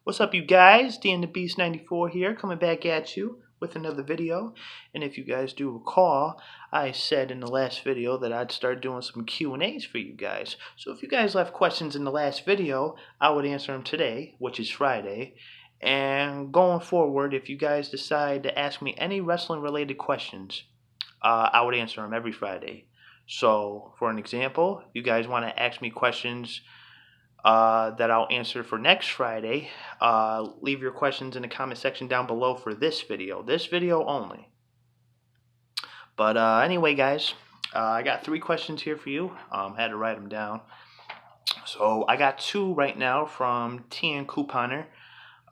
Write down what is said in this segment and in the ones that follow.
What's up, you guys? DanTheBeast 94 here, coming back at you with another video. And if you guys do recall, I said in the last video that I'd start doing some Q&As for you guys. So if you guys left questions in the last video, I would answer them today, which is Friday. And going forward, if you guys decide to ask me any wrestling-related questions, I would answer them every Friday. So, for an example, you guys want to ask me questions that I'll answer for next Friday, leave your questions in the comment section down below for this video only. But anyway, guys, I got 3 questions here for you. Had to write them down. So I got 2 right now from TN Couponer.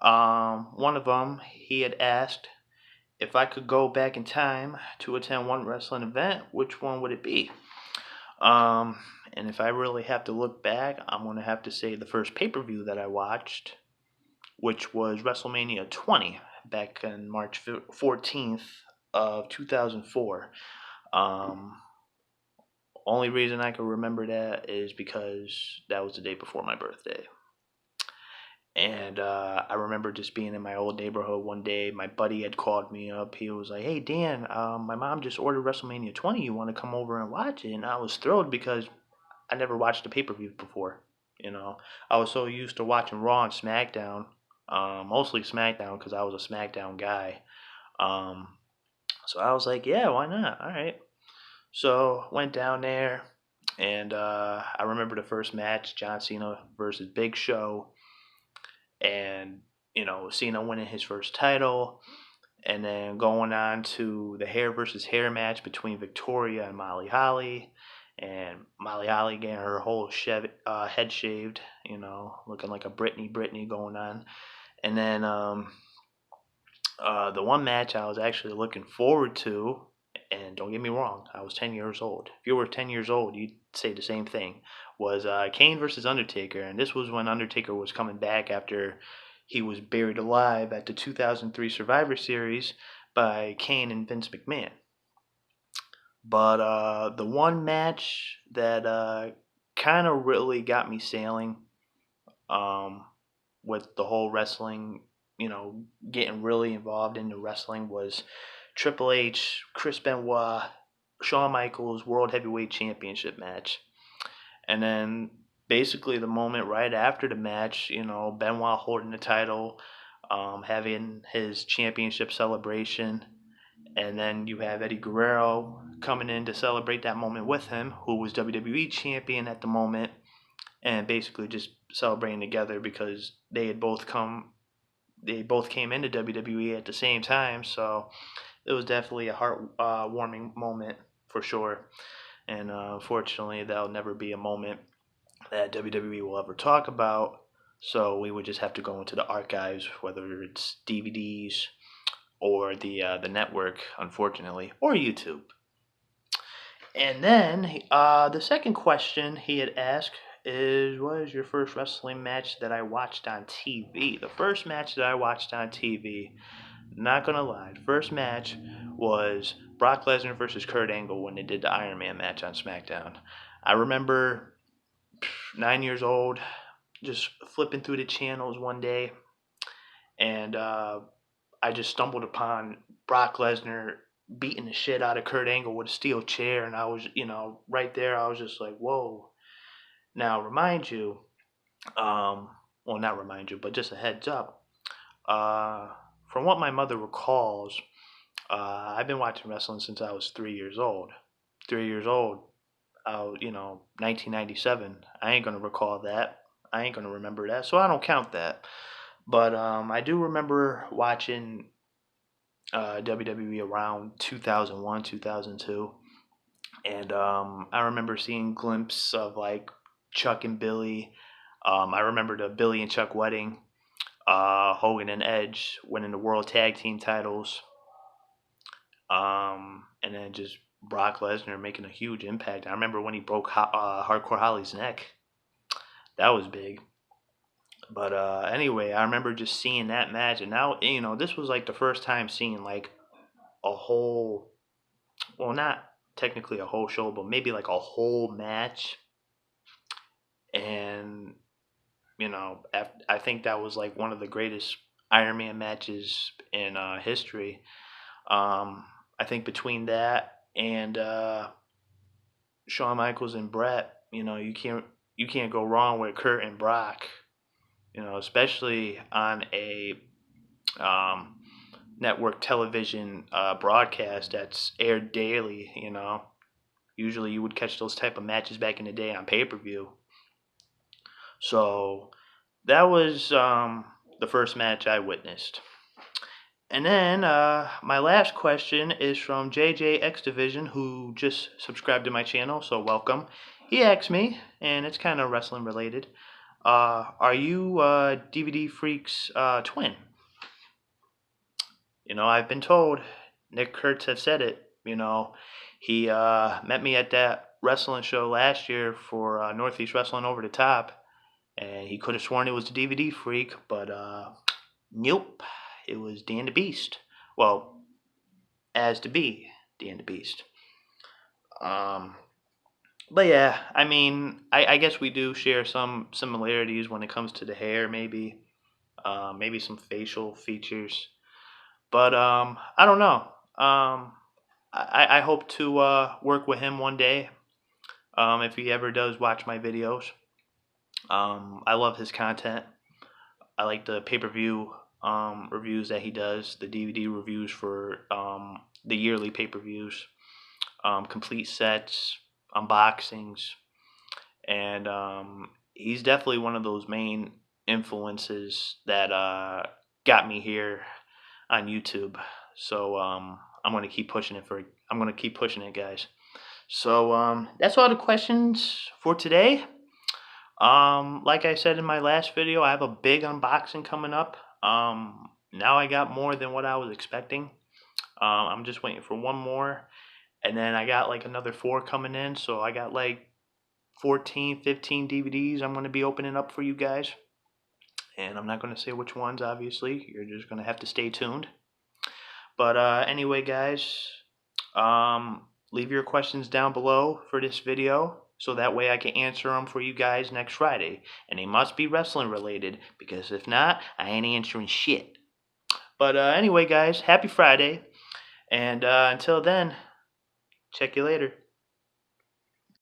One of them, he had asked if I could go back in time to attend one wrestling event, which one would it be? And if I really have to look back, I'm going to have to say the first pay-per-view that I watched, which was WrestleMania 20 back on March 14th of 2004. Only reason I can remember that is because that was the day before my birthday. And I remember just being in my old neighborhood one day. My buddy had called me up. He was like, "Hey, Dan, my mom just ordered WrestleMania 20. You want to come over and watch it?" And I was thrilled because I never watched a pay-per-view before. I was so used to watching Raw and SmackDown, mostly SmackDown because I was a SmackDown guy. So I was like, yeah, why not? All right. So went down there, and I remember the first match, John Cena versus Big Show. And Cena winning his first title, and then going on to the hair versus hair match between Victoria and Molly Holly, and Molly Holly getting her whole head shaved, looking like a Britney going on. And then the one match I was actually looking forward to, and don't get me wrong, I was 10 years old. If you were 10 years old, you'd say the same thing, was Kane versus Undertaker. And this was when Undertaker was coming back after he was buried alive at the 2003 Survivor Series by Kane and Vince McMahon. But the one match that kind of really got me sailing with the whole wrestling, getting really involved in the wrestling, was Triple H, Chris Benoit, Shawn Michaels World Heavyweight Championship match. And then basically the moment right after the match, Benoit holding the title, having his championship celebration. And then you have Eddie Guerrero coming in to celebrate that moment with him, who was WWE champion at the moment, and basically just celebrating together because they both came into WWE at the same time. So it was definitely a heart-warming moment for sure. And unfortunately, that'll never be a moment that WWE will ever talk about. So we would just have to go into the archives, whether it's DVDs or the network, unfortunately, or YouTube. And then the second question he had asked is, what is your first wrestling match that I watched on TV? The first match that I watched on TV, not gonna lie, the first match was Brock Lesnar versus Kurt Angle when they did the Iron Man match on SmackDown. I remember 9 years old, just flipping through the channels one day, and I just stumbled upon Brock Lesnar beating the shit out of Kurt Angle with a steel chair, and I was, right there, I was just like, whoa. Now, remind you, well, not remind you, but just a heads up, from what my mother recalls, I've been watching wrestling since I was 3 years old. 3 years old, 1997. I ain't gonna recall that. I ain't gonna remember that, so I don't count that. But I do remember watching WWE around 2001, 2002. And I remember seeing glimpses of like Chuck and Billy. I remember the Billy and Chuck wedding. Hogan and Edge winning the World Tag Team titles. And then just Brock Lesnar making a huge impact. I remember when he broke Hardcore Holly's neck. That was big. But anyway, I remember just seeing that match. And now, this was like the first time seeing like a whole, well, not technically a whole show, but maybe like a whole match. And I think that was like one of the greatest Iron Man matches in history. I think between that and Shawn Michaels and Brett, you can't go wrong with Kurt and Brock. Especially on a um, network television broadcast that's aired daily. Usually you would catch those type of matches back in the day on pay per view. So that was the first match I witnessed. And then my last question is from JJX Division, who just subscribed to my channel, so welcome. He asked me, and it's kind of wrestling related, are you DVD Freak's twin? I've been told, Nick Kurtz have said it, he met me at that wrestling show last year for Northeast Wrestling Over the Top, and he could have sworn it was the DVD Freak, but nope, it was DanTheBeast. Well, as to be DanTheBeast. Um, but yeah, I mean, I guess we do share some similarities when it comes to the hair, maybe some facial features. But I don't know. I hope to work with him one day. If he ever does watch my videos. I love his content. I like the pay-per-view reviews that he does, the DVD reviews for the yearly pay-per-views, complete sets, unboxings, and he's definitely one of those main influences that got me here on YouTube. So I'm gonna keep pushing it, guys. So that's all the questions for today. Like I said in my last video, I have a big unboxing coming up. Now I got more than what I was expecting. I'm just waiting for one more, and then I got like another 4 coming in, so I got like 14, 15 DVDs I'm going to be opening up for you guys. And I'm not going to say which ones, obviously. You're just going to have to stay tuned. But anyway, guys, leave your questions down below for this video, so that way I can answer them for you guys next Friday. And they must be wrestling related, because if not, I ain't answering shit. But anyway, guys, happy Friday. And until then, check you later.